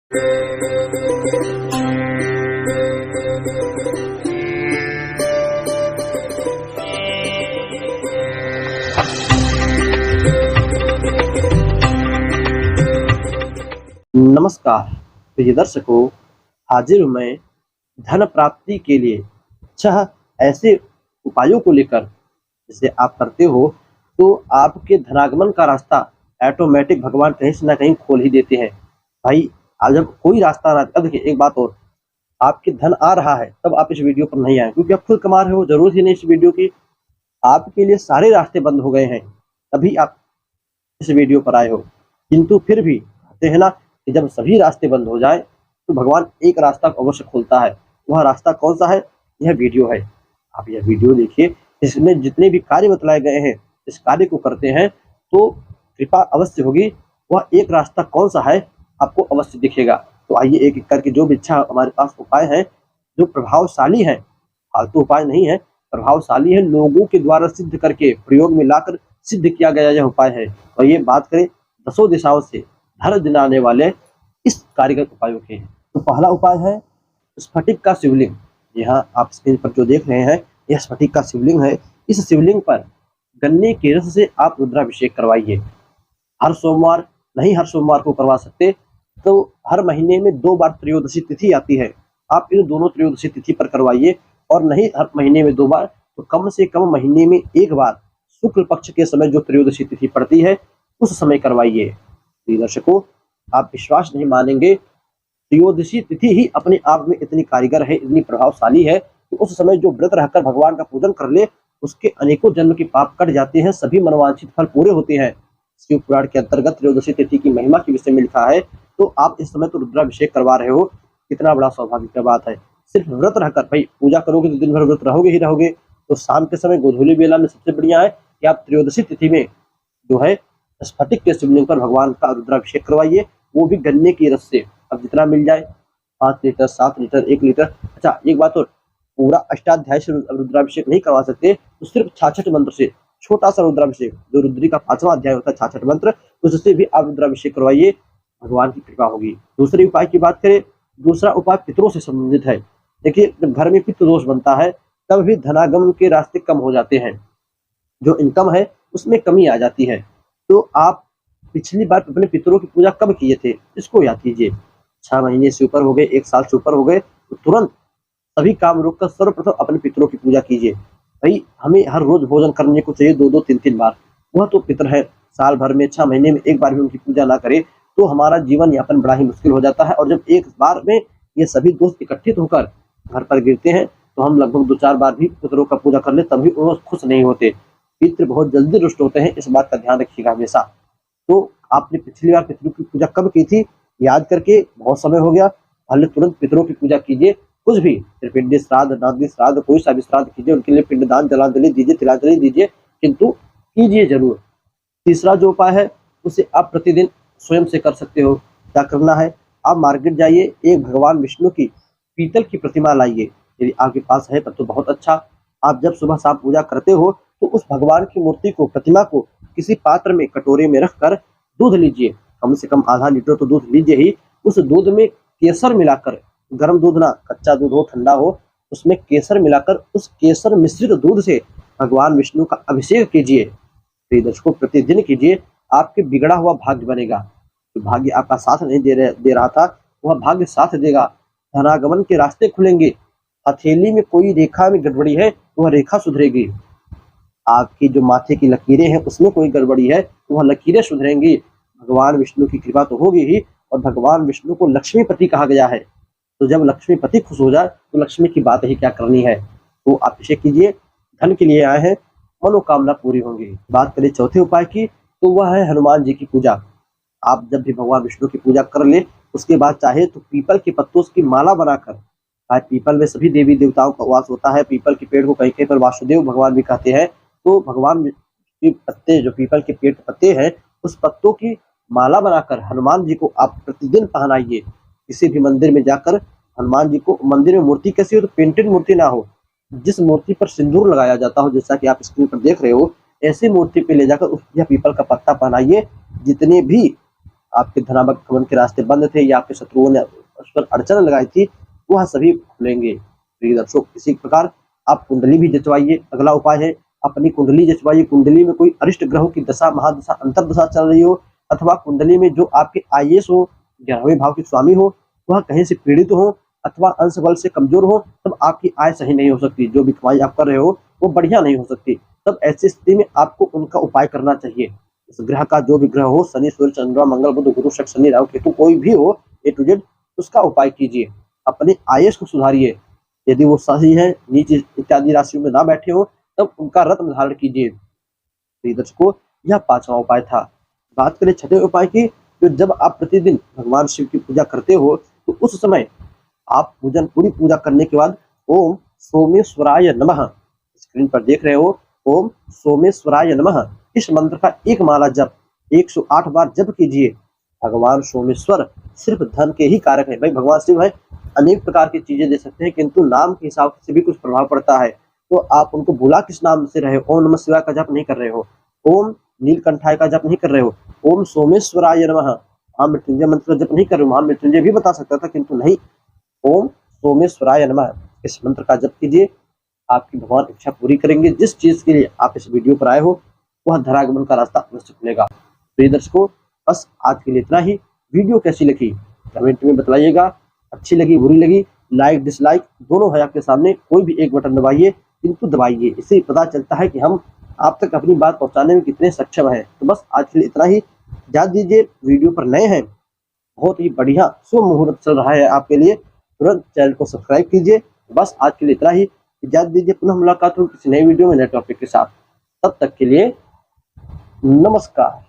नमस्कार प्रिय दर्शकों, हाजिर हूँ मैं धन प्राप्ति के लिए 6 ऐसे उपायों को लेकर, जिसे आप करते हो तो आपके धनागमन का रास्ता ऑटोमेटिक भगवान कहीं से न कहीं खोल ही देते हैं। भाई, आज जब कोई रास्ता ना, अब देखिए एक बात और, आपके धन आ रहा है तब आप इस वीडियो पर नहीं आए क्योंकि आप खुद कमा रहे हो, जरूरत ही नहीं इस वीडियो की। आपके लिए सारे रास्ते बंद हो गए हैं, तभी आप इस वीडियो पर आए हो। किंतु फिर भी कहते हैं ना कि जब सभी रास्ते बंद हो जाए तो भगवान एक रास्ता अवश्य खोलता है। वह रास्ता कौन सा है? यह वीडियो है। आप यह वीडियो देखिए, इसमें जितने भी कार्य बतलाए गए हैं, इस कार्य को करते हैं तो कृपा अवश्य होगी। वह एक रास्ता कौन सा है आपको अवश्य दिखेगा। तो आइए एक एक करके जो भी इच्छा हमारे पास उपाय हैं, जो प्रभावशाली हैं, फालतू उपाय नहीं है, प्रभावशाली है, लोगों के द्वारा सिद्ध करके प्रयोग में लाकर सिद्ध किया गया यह उपाय है। और ये बात करें 10 दिशाओं से धन दिलाने वाले इस कार्यगत उपायों के हैं। तो पहला उपाय है स्फटिक का शिवलिंग। यहाँ आप स्क्रीन पर जो देख रहे हैं, यह स्फटिक का शिवलिंग है। इस शिवलिंग पर गन्ने के रस से आप रुद्राभिषेक करवाइए। हर सोमवार नहीं, हर सोमवार को करवा सकते तो हर महीने में 2 बार त्रयोदशी तिथि आती है, आप इन दोनों त्रयोदशी तिथि पर करवाइए। और नहीं हर महीने में 2 बार तो कम से कम महीने में 1 बार शुक्ल पक्ष के समय जो त्रयोदशी तिथि पड़ती है उस समय करवाइए। दर्शकों, आप विश्वास नहीं मानेंगे, त्रयोदशी तिथि ही अपने आप में इतनी कारीगर है, इतनी प्रभावशाली है कि उस समय जो व्रत रहकर भगवान का पूजन कर ले उसके अनेकों जन्म के पाप कट जाते हैं, सभी मनोवांछित फल पूरे होते हैं। शिव पुराण के अंतर्गत त्रयोदशी तिथि की महिमा के विषय में लिखा है। तो आप इस समय तो रुद्राभिषेक करवा रहे हो, कितना बड़ा सौभाग्य की बात है। सिर्फ व्रत रहकर, भाई पूजा करोगे तो दिन भर व्रत रहोगे ही रहोगे, तो शाम के समय गोधूली बेला में सबसे बढ़िया है कि आप त्रयोदशी तिथि में जो है स्फटिक के शिवलिंग पर भगवान का रुद्राभिषेक करवाइए, वो भी गन्ने की रस से। अब जितना मिल जाए, 5 लीटर, 7 लीटर, 1 लीटर। अच्छा, एक बात और, पूरा अष्टाध्याय से रुद्राभिषेक नहीं करवा सकते तो सिर्फ 66 मंत्र से छोटा सा रुद्राभिषेक, जो रुद्री का 5वां अध्याय होता है 66 मंत्र, उससे भी आप रुद्राभिषेक करवाइए, भगवान की कृपा होगी। दूसरे उपाय की बात करें, दूसरा उपाय पितरों से संबंधित है। देखिए, जब घर में पितृ दोष बनता है तब भी धनागमन के रास्ते कम हो जाते हैं, जो इनकम है उसमें कमी आ जाती है। तो आप पिछली बार अपने पितरों की पूजा कब किए थे इसको याद कीजिए। 6 महीने से ऊपर हो गए, 1 साल से ऊपर हो गए, तो तुरंत सभी काम रोककर सर्वप्रथम अपने पितरों की पूजा कीजिए। भाई, हमें हर रोज भोजन करने को चाहिए 2-2, 3-3 बार। वह तो पितर है, साल भर में 6 महीने में 1 बार भी उनकी पूजा ना करे तो हमारा जीवन यापन बड़ा ही मुश्किल हो जाता है। और जब एक बार में ये सभी दोस्त इकट्ठित होकर घर पर गिरते हैं तो हम लगभग 2-4 बार भी पितरों का पूजा कर ले तभी वो खुश नहीं होते। पितृ बहुत जल्दी रुष्ट होते हैं, इस बात का ध्यान रखिएगा हमेशा। तो आपने पिछली बार पितरों की पूजा कब की थी याद करके, बहुत समय हो गया, पहले तुरंत पितरों की पूजा कीजिए। कुछ भी, त्रिपिंडी श्राद्ध, नागदी श्राद्ध, कोई सा भी श्राद्ध कीजिए, उनके लिए पिंडदान, जलांजलि दीजिए, तिलांजलि दीजिए, किंतु कीजिए जरूर। तीसरा जो उपाय है उसे आप प्रतिदिन स्वयं से कर सकते हो। क्या करना है, आप मार्केट जाइए, एक भगवान विष्णु की पीतल की प्रतिमा लाइए। यदि आपके पास है तब तो बहुत अच्छा। आप जब सुबह शाम पूजा करते हो तो उस भगवान की मूर्ति को, प्रतिमा को किसी पात्र में, कटोरे में रखकर दूध लीजिए, कम से कम आधा लीटर तो दूध लीजिए ही। उस दूध में केसर मिलाकर, गर्म दूध ना, कच्चा दूध हो, ठंडा हो, उसमें केसर मिलाकर उस केसर मिश्रित दूध से भगवान विष्णु का अभिषेक कीजिए। प्रिय दर्शकों, प्रतिदिन कीजिए, आपके बिगड़ा हुआ भाग्य बनेगा। जो भाग्य आपका साथ नहीं दे रहा था वह भाग्य साथ देगा। धनागमन के रास्ते खुलेंगे। हथेली में कोई रेखा में गड़बड़ी है वह रेखा सुधरेगी। आपकी जो माथे की लकीरें हैं उसमें कोई गड़बड़ी है तो वह लकीरें सुधरेंगी। भगवान विष्णु की कृपा तो होगी ही, और भगवान विष्णु को लक्ष्मीपति कहा गया है। तो जब लक्ष्मीपति खुश हो जाए तो लक्ष्मी की बात ही क्या करनी है। तो आप इसे कीजिए, धन के लिए आए हैं, मनोकामना पूरी होंगी। बात करें चौथे उपाय की, तो वह है हनुमान जी की पूजा। आप जब भी भगवान विष्णु की पूजा कर ले उसके बाद चाहे तो पीपल के पत्तों की माला बनाकर, पीपल में सभी देवी देवताओं का वास होता है, पीपल के पेड़ को कहीं कहीं पर वासुदेव भगवान भी कहते हैं। तो भगवान के पत्ते, जो पीपल के पेड़ के पत्ते हैं, उस पत्तों की माला बनाकर हनुमान जी को आप प्रतिदिन पहनाइए। किसी भी मंदिर में जाकर हनुमान जी को, मंदिर में मूर्ति कैसी हो तो पेंटेड मूर्ति ना हो, जिस मूर्ति पर सिंदूर लगाया जाता हो, जैसा कि आप स्क्रीन पर देख रहे हो, ऐसी मूर्ति पे ले जाकर उस या पीपल का पत्ता पहनाइए। जितने भी आपके धनागमन के रास्ते बंद थे या आपके शत्रुओं ने उस पर अड़चन लगाई थी, वह सभी खुलेंगे। प्रिय दर्शकों, इसी प्रकार आप कुंडली भी जचवाइए। अगला उपाय है अपनी कुंडली जचवाइए। कुंडली में कोई अरिष्ट ग्रहों की दशा, महादशा, अंतर्दशा चल रही हो, अथवा कुंडली में जो आपके आईएएस हो, 11वें भाव के स्वामी हो, वह कहीं से पीड़ित हो अथवा अंश बल से कमजोर हो, तब आपकी आय सही नहीं हो सकती। जो भी कमाई आप कर रहे हो वो बढ़िया नहीं हो सकती। तब ऐसी स्थिति में आपको उनका उपाय करना चाहिए। इस ग्रह का जो भी ग्रह हो, शनि, सूर्य, चंद्रमा, मंगल, बुध, गुरु, शुक्र, शनि, राहु, केतु, कोई भी हो, ए टू जेड, उसका उपाय कीजिए। अपने आयस को सुधारिए। यदि वो सही है, नीच इत्यादि राशियों में ना बैठे हो, तब उनका रत्न धारण कीजिए। प्रिय दर्शकों, यह 5वां उपाय था। बात करें छठे उपाय की, तो जब आप प्रतिदिन भगवान शिव की पूजा करते हो, तो उस समय आप पूरी पूजा करने के बाद ओम सोमेश्वराय नमः, स्क्रीन पर देख रहे हो, ओम सोमेश्वराय नमः, इस मंत्र का एक माला जप 108 बार जप कीजिए। भगवान सोमेश्वर सिर्फ धन के ही कारक है। भाई भगवान शिव है, अनेक प्रकार की चीजें दे सकते हैं, किंतु नाम के हिसाब से भी कुछ प्रभाव पड़ता है। तो आप उनको भुला किस नाम से रहे हो? ओम नमः शिवाय का जप नहीं कर रहे हो, ओम नीलकंठाय का जप नहीं कर रहे हो, ओम सोमेश्वराय नमः, महामृत्युंजय मंत्र का जप नहीं कर रहे हो। महामृत्युंजय भी बता सकता था, किंतु नहीं, ओम सोमेश्वराय नमः, इस मंत्र का जप कीजिए। आपकी भगवान इच्छा पूरी करेंगे। जिस चीज के लिए आप इस वीडियो पर आए हो, वह धरागमन का रास्ता अवश्य खुलेगा। प्रिय दर्शकों, बस आज के लिए इतना ही। वीडियो कैसी लगी कमेंट में बताइएगा। अच्छी लगी, बुरी लगी, लाइक डिसलाइक दोनों है आपके सामने, कोई भी एक बटन दबाइए, किंतु दबाइए। इससे पता चलता है कि हम आप तक अपनी बात पहुंचाने में कितने सक्षम हैं। तो बस आज के लिए इतना ही। इजाजत दीजिए। वीडियो पर नए हैं, बहुत ही बढ़िया शुभ मुहूर्त चल रहा है आपके लिए, तुरंत चैनल को सब्सक्राइब कीजिए। बस आज के लिए इतना ही। इजाजत दीजिए। पुनः मुलाकात हो किसी नए वीडियो में, नए टॉपिक के साथ। तब तक के लिए नमस्कार।